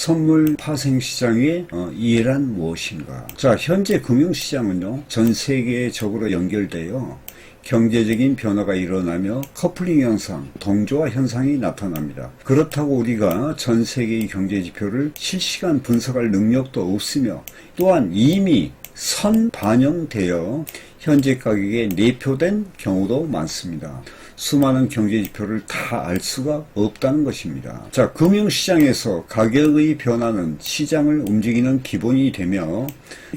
선물 파생 시장의 이해란 무엇인가? 자, 현재 금융시장은요, 전 세계적으로 연결되어 경제적인 변화가 일어나며 커플링 현상, 동조화 현상이 나타납니다. 그렇다고 우리가 전 세계의 경제 지표를 실시간 분석할 능력도 없으며 또한 이미 선반영되어 현재 가격에 내표된 경우도 많습니다. 수많은 경제 지표를 다 알 수가 없다는 것입니다. 자, 금융시장에서 가격의 변화는 시장을 움직이는 기본이 되며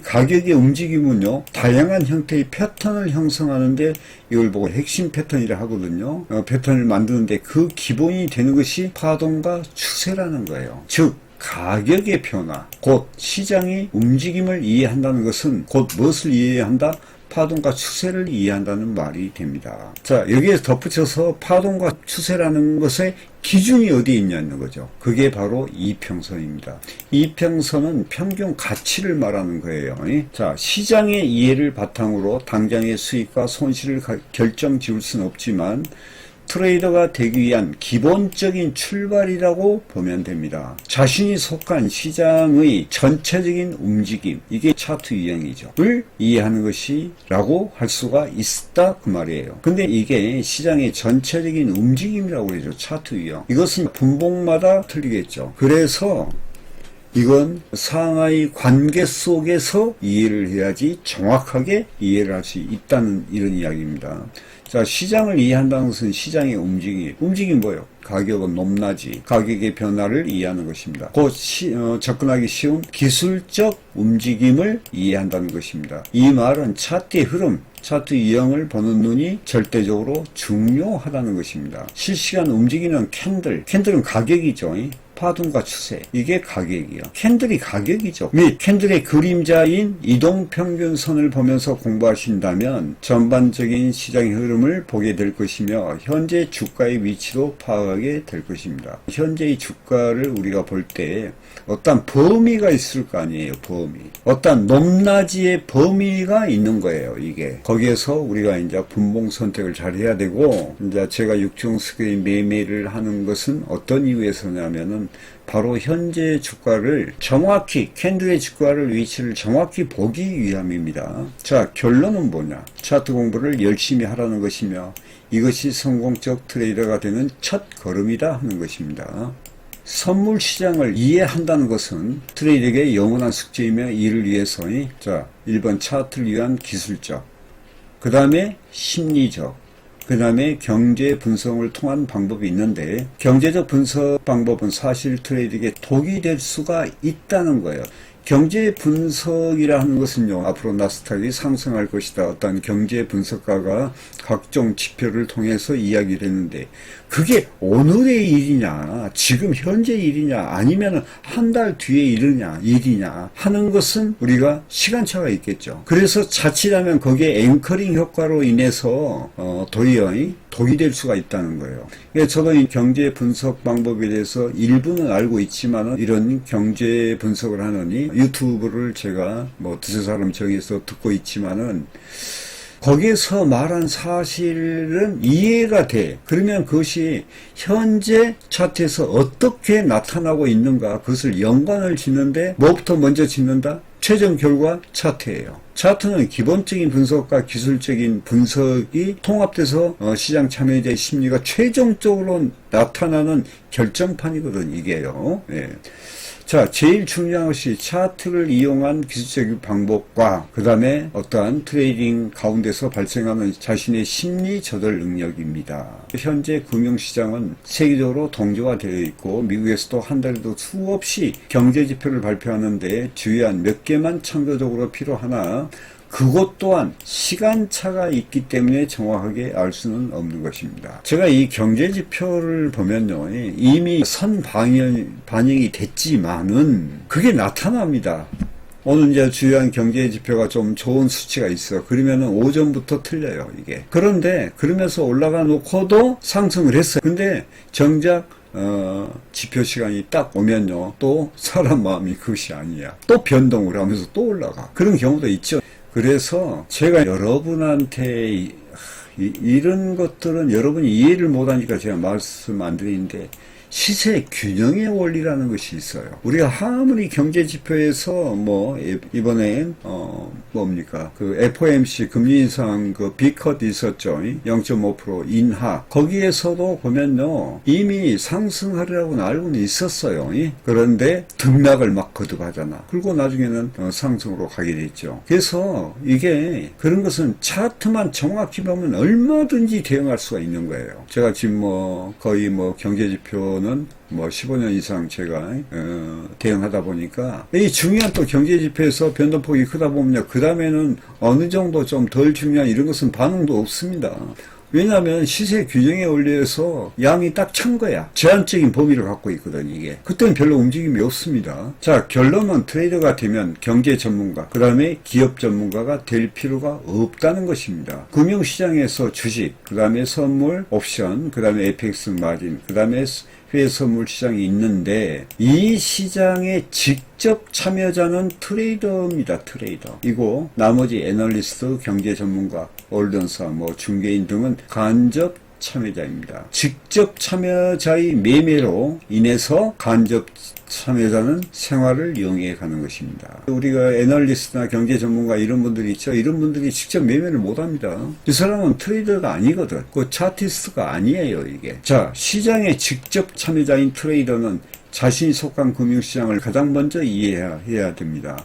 가격의 움직임은요, 다양한 형태의 패턴을 형성하는데 이걸 보고 핵심 패턴이라 하거든요. 패턴을 만드는데 그 기본이 되는 것이 파동과 추세라는 거예요. 즉, 가격의 변화, 곧 시장의 움직임을 이해한다는 것은 곧 무엇을 이해한다? 파동과 추세를 이해한다는 말이 됩니다. 자, 여기에 덧붙여서 파동과 추세라는 것의 기준이 어디에 있냐는 거죠. 그게 바로 이평선입니다. 이평선은 평균 가치를 말하는 거예요. 자, 시장의 이해를 바탕으로 당장의 수익과 손실을 결정 지을 수는 없지만 트레이더가 되기 위한 기본적인 출발이라고 보면 됩니다. 자신이 속한 시장의 전체적인 움직임, 이게 차트 유형이죠. 를 이해하는 것이라고 할 수가 있다 그 말이에요. 근데 이게 시장의 전체적인 움직임이라고 그러죠. 차트 유형. 이것은 분봉마다 틀리겠죠. 그래서 이건 상하의 관계 속에서 이해를 해야지 정확하게 이해를 할 수 있다는 이런 이야기입니다. 자, 시장을 이해한다는 것은 시장의 움직임 뭐예요? 가격은 높낮이, 가격의 변화를 이해하는 것입니다. 곧 접근하기 쉬운 기술적 움직임을 이해한다는 것입니다. 이 말은 차트의 흐름, 차트 유형을 보는 눈이 절대적으로 중요하다는 것입니다. 실시간 움직이는 캔들은 가격이죠. 파동과 추세, 이게 가격이요. 캔들이 가격이죠. 및 캔들의 그림자인 이동평균선을 보면서 공부하신다면 전반적인 시장의 흐름을 보게 될 것이며 현재 주가의 위치도 파악하게 될 것입니다. 현재의 주가를 우리가 볼 때 어떤 범위가 있을 거 아니에요. 범위. 어떤 높낮이의 범위가 있는 거예요. 이게. 거기에서 우리가 이제 분봉 선택을 잘 해야 되고, 이제 제가 육종스크린 매매를 하는 것은 어떤 이유에서냐면은 바로 현재 주가를 정확히, 캔들의 주가를 위치를 정확히 보기 위함입니다. 자, 결론은 뭐냐? 차트 공부를 열심히 하라는 것이며 이것이 성공적 트레이더가 되는 첫 걸음이다 하는 것입니다. 선물 시장을 이해한다는 것은 트레이더에게 영원한 숙제이며 이를 위해서, 자, 1번 차트를 위한 기술적, 그 다음에 심리적, 그 다음에 경제 분석을 통한 방법이 있는데 경제적 분석 방법은 사실 트레이드에게 독이 될 수가 있다는 거예요. 경제 분석이라 하는 것은요, 앞으로 나스닥이 상승할 것이다. 어떤 경제 분석가가 각종 지표를 통해서 이야기를 했는데, 그게 오늘의 일이냐, 지금 현재 일이냐, 아니면 한 달 뒤에 일이냐 하는 것은 우리가 시간차가 있겠죠. 그래서 자칫하면 거기에 앵커링 효과로 인해서 도리어 독이 될 수가 있다는 거예요. 저도 이 경제 분석 방법에 대해서 일부는 알고 있지만은 이런 경제 분석을 하느니 유튜브를 제가 뭐 두세 사람 정해서 듣고 있지만은 거기에서 말한 사실은 이해가 돼. 그러면 그것이 현재 차트에서 어떻게 나타나고 있는가, 그것을 연관을 짓는데 뭐부터 먼저 짓는다? 최종 결과 차트예요. 차트는 기본적인 분석과 기술적인 분석이 통합돼서 시장 참여자의 심리가 최종적으로 나타나는 결정판이거든, 이게요. 예. 자, 제일 중요한 것이 차트를 이용한 기술적인 방법과 그 다음에 어떠한 트레이딩 가운데서 발생하는 자신의 심리 조절 능력입니다. 현재 금융시장은 세계적으로 동조화되어 있고 미국에서도 한 달에도 수없이 경제지표를 발표하는데 주요한 몇 개만 참고적으로 필요하나 그것 또한 시간차가 있기 때문에 정확하게 알 수는 없는 것입니다. 제가 이 경제지표를 보면요, 이미 반영이 됐지만은 그게 나타납니다. 오늘 이제 주요한 경제지표가 좀 좋은 수치가 있어. 그러면은 오전부터 틀려요, 이게. 그런데 그러면서 올라가 놓고도 상승을 했어요. 근데 정작 지표 시간이 딱 오면요, 또 사람 마음이 그것이 아니야. 또 변동을 하면서 또 올라가. 그런 경우도 있죠. 그래서 제가 여러분한테 이런 것들은 여러분이 이해를 못하니까 제가 말씀 안 드리는데 시세 균형의 원리라는 것이 있어요. 우리가 아무리 경제지표에서 뭐 이번에 뭡니까 그 FOMC 금리 인상 그 빅컷 있었죠. 0.5% 인하. 거기에서도 보면요 이미 상승하리라고는 알고는 있었어요. 그런데 등락을 막 거듭하잖아. 그리고 나중에는 상승으로 가게 됐죠. 그래서 이게 그런 것은 차트만 정확히 보면 얼마든지 대응할 수가 있는 거예요. 제가 지금 뭐 거의 뭐 경제지표는 뭐 15년 이상 제가 대응하다 보니까 이 중요한 또 경제지표에서 변동폭이 크다 보면요 그 다음에는 어느 정도 좀 덜 중요한 이런 것은 반응도 없습니다. 왜냐하면 시세 균형의 원리에서 양이 딱 찬 거야. 제한적인 범위를 갖고 있거든 이게. 그때는 별로 움직임이 없습니다. 자, 결론은 트레이더가 되면 경제 전문가, 그 다음에 기업 전문가가 될 필요가 없다는 것입니다. 금융시장에서 주식, 그 다음에 선물, 옵션, 그 다음에 FX 마진, 그 다음에 회의 선물 시장이 있는데 이 시장에 직접 참여자는 트레이더입니다. 트레이더. 이고 나머지 애널리스트, 경제 전문가, 언론사, 뭐 중개인 등은 간접 참여자입니다. 직접 참여자의 매매로 인해서 간접 참여자는 생활을 영위해 가는 것입니다. 우리가 애널리스트나 경제 전문가 이런 분들이 있죠. 이런 분들이 직접 매매를 못 합니다. 이 사람은 트레이더가 아니거든. 그 차티스트가 아니에요, 이게. 자, 시장에 직접 참여자인 트레이더는 자신이 속한 금융시장을 가장 먼저 이해해야 됩니다.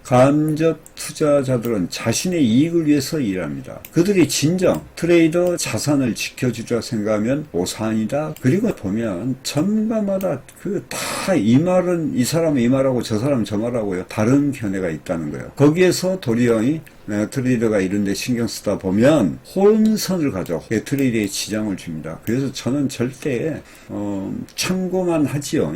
간접 투자자들은 자신의 이익을 위해서 일합니다. 그들이 진정 트레이더 자산을 지켜주자 생각하면 오산이다. 그리고 보면 전문가마다 그 다 이 말은 이 사람은 이 말하고 저 사람은 저 말하고요. 다른 견해가 있다는 거예요. 거기에서 도리어 트레이더가 이런 데 신경 쓰다 보면 혼선을 가져 트레이더에 지장을 줍니다. 그래서 저는 절대 참고만 하지요.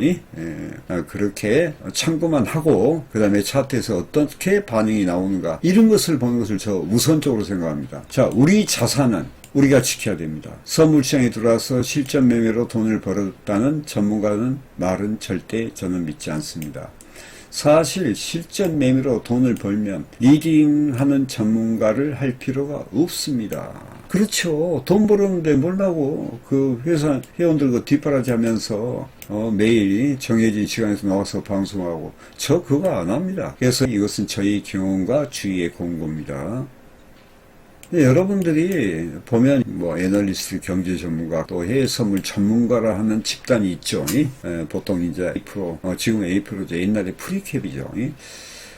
그렇게 참고만 하고 그 다음에 차트에서 어떻게 반응이 나오는가 이런 것을 보는 것을 저 우선적으로 생각합니다. 자, 우리 자산은 우리가 지켜야 됩니다. 선물시장에 들어와서 실전 매매로 돈을 벌었다는 전문가는 말은 절대 저는 믿지 않습니다. 사실 실전 매매로 돈을 벌면 리딩하는 전문가를 할 필요가 없습니다. 그렇죠. 돈 벌었는데 뭐라고 그 회사 회원들 그 뒷바라지 하면서 매일 정해진 시간에서 나와서 방송하고 저 그거 안 합니다. 그래서 이것은 저희 경험과 주의의 공고입니다. 여러분들이 보면 뭐 애널리스트, 경제 전문가, 또 해외 선물 전문가라 하는 집단이 있죠. 보통 이제 A 프로, 지금 A 프로죠. 옛날에 프리캡이죠.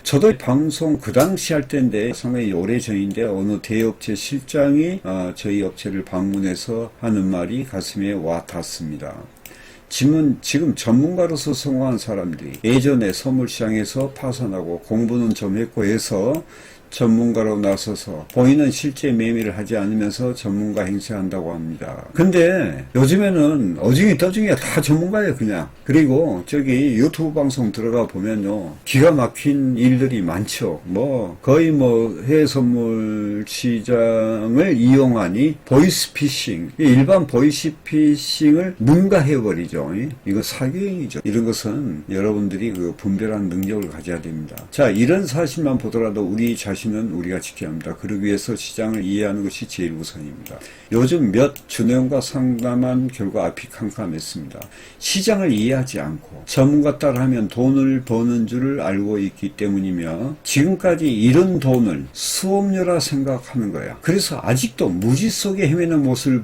저도 방송 그 당시 할 때인데 상당히 오래 전인데 어느 대업체 실장이 저희 업체를 방문해서 하는 말이 가슴에 와 닿습니다. 지금 전문가로서 성공한 사람들이 예전에 선물시장에서 파산하고 공부는 좀 했고 해서 전문가로 나서서 본인은 실제 매매를 하지 않으면서 전문가 행세한다고 합니다. 근데 요즘에는 어중이 떠중이가 다 전문가예요, 그냥. 그리고 저기 유튜브 방송 들어가 보면요, 기가 막힌 일들이 많죠. 거의 해외 선물 시장을 이용하니 보이스피싱, 일반 보이스피싱을 능가해버리죠. 이거 사기행위죠. 이런 것은 여러분들이 그 분별하는 능력을 가져야 됩니다. 자, 이런 사실만 보더라도 우리 자신은 우리가 지켜야 합니다. 그러기 위해서 시장을 이해하는 것이 제일 우선입니다. 요즘 몇 주내원과 상담한 결과 앞이 캄캄했습니다. 시장을 이해하지 않고 전문가 따라하면 돈을 버는 줄을 알고 있기 때문이며 지금까지 이런 돈을 수업료라 생각하는 거야. 그래서 아직도 무지 속에 헤매는 모습을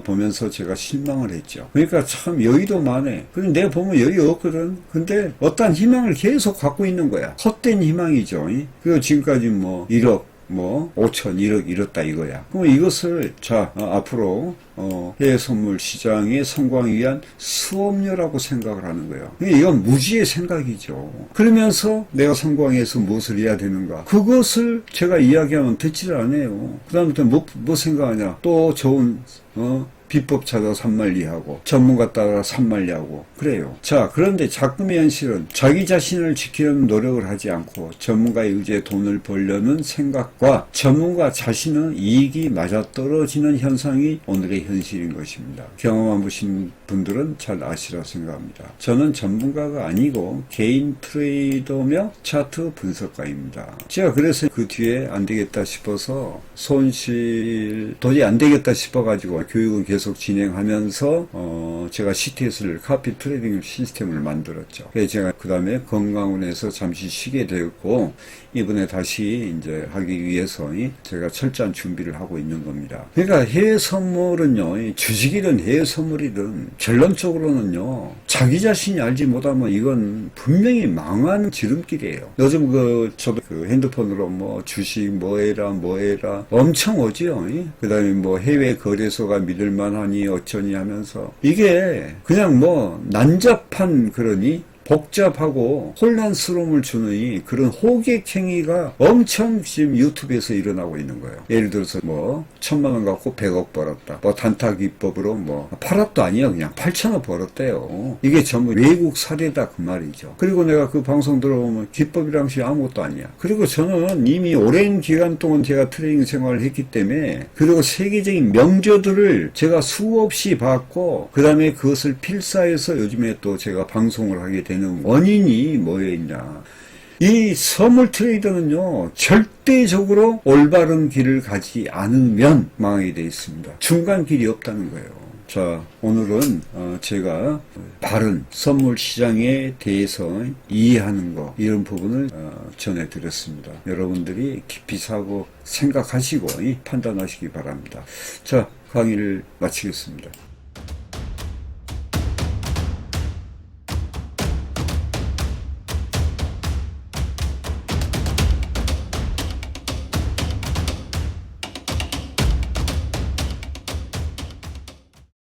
보면서 제가 실망을 했죠. 그러니까 참 여유도 많네. 그런데 내가 보면 여유 없거든. 근데 어떤 희망을 계속 갖고 있는 거야. 헛된 희망이죠. 그리고 지금까지 1억 5천, 1억 이렇다 이거야. 그럼 이것을 앞으로 해외 선물 시장에 성공하기 위한 수업료라고 생각을 하는 거예요. 이건 무지의 생각이죠. 그러면서 내가 성공하기 위해서 무엇을 해야 되는가? 그것을 제가 이야기하면 듣지를 않아요. 그 다음부터 뭐 생각하냐? 또 좋은 비법 찾아 산만리하고 전문가 따라 산만리하고 그래요. 자, 그런데 자금의 현실은 자기 자신을 지키려는 노력을 하지 않고 전문가의 의지에 돈을 벌려는 생각과 전문가 자신은 이익이 맞아떨어지는 현상이 오늘의 현실인 것입니다. 경험해 보신 분들은 잘 아시라 생각합니다. 저는 전문가가 아니고 개인 트레이더며 차트 분석가입니다. 제가 그래서 그 뒤에 안 되겠다 싶어서 도저히 안 되겠다 싶어가지고 교육은 계속 계속 진행하면서 제가 CTS를 카피 트레이딩 시스템을 만들었죠. 그래서 제가 그 다음에 건강원에서 잠시 쉬게 되었고 이번에 다시 이제 하기 위해서 제가 철저한 준비를 하고 있는 겁니다. 그러니까 해외 선물은요, 주식이든 해외 선물이든 결론적으로는요, 자기 자신이 알지 못하면 이건 분명히 망하는 지름길이에요. 요즘 저도 핸드폰으로 뭐 주식 뭐해라 엄청 오지요. 그 다음에 뭐 해외 거래소가 믿을만하니 어쩌니 하면서 이게 그냥 뭐 난잡한 그러니 복잡하고 혼란스러움을 주는 그런 호객행위가 엄청 지금 유튜브에서 일어나고 있는 거예요. 예를 들어서 뭐 1,000만 원 갖고 100억 벌었다. 뭐 단타 기법으로 뭐 8억도 아니에요. 그냥 8천억 벌었대요. 이게 전부 외국 사례다 그 말이죠. 그리고 내가 그 방송 들어보면 기법이란 것이 아무것도 아니야. 그리고 저는 이미 오랜 기간 동안 제가 트레이닝 생활을 했기 때문에 그리고 세계적인 명저들을 제가 수없이 봤고 그 다음에 그것을 필사해서 요즘에 또 제가 방송을 하게 되는 원인이 뭐였냐. 이 선물 트레이더는요, 절대적으로 올바른 길을 가지 않으면 망하게 되어 있습니다. 중간 길이 없다는 거예요. 자, 오늘은 제가 바른 선물 시장에 대해서 이해하는 거, 이런 부분을 전해드렸습니다. 여러분들이 깊이 사고 생각하시고 판단하시기 바랍니다. 자, 강의를 마치겠습니다.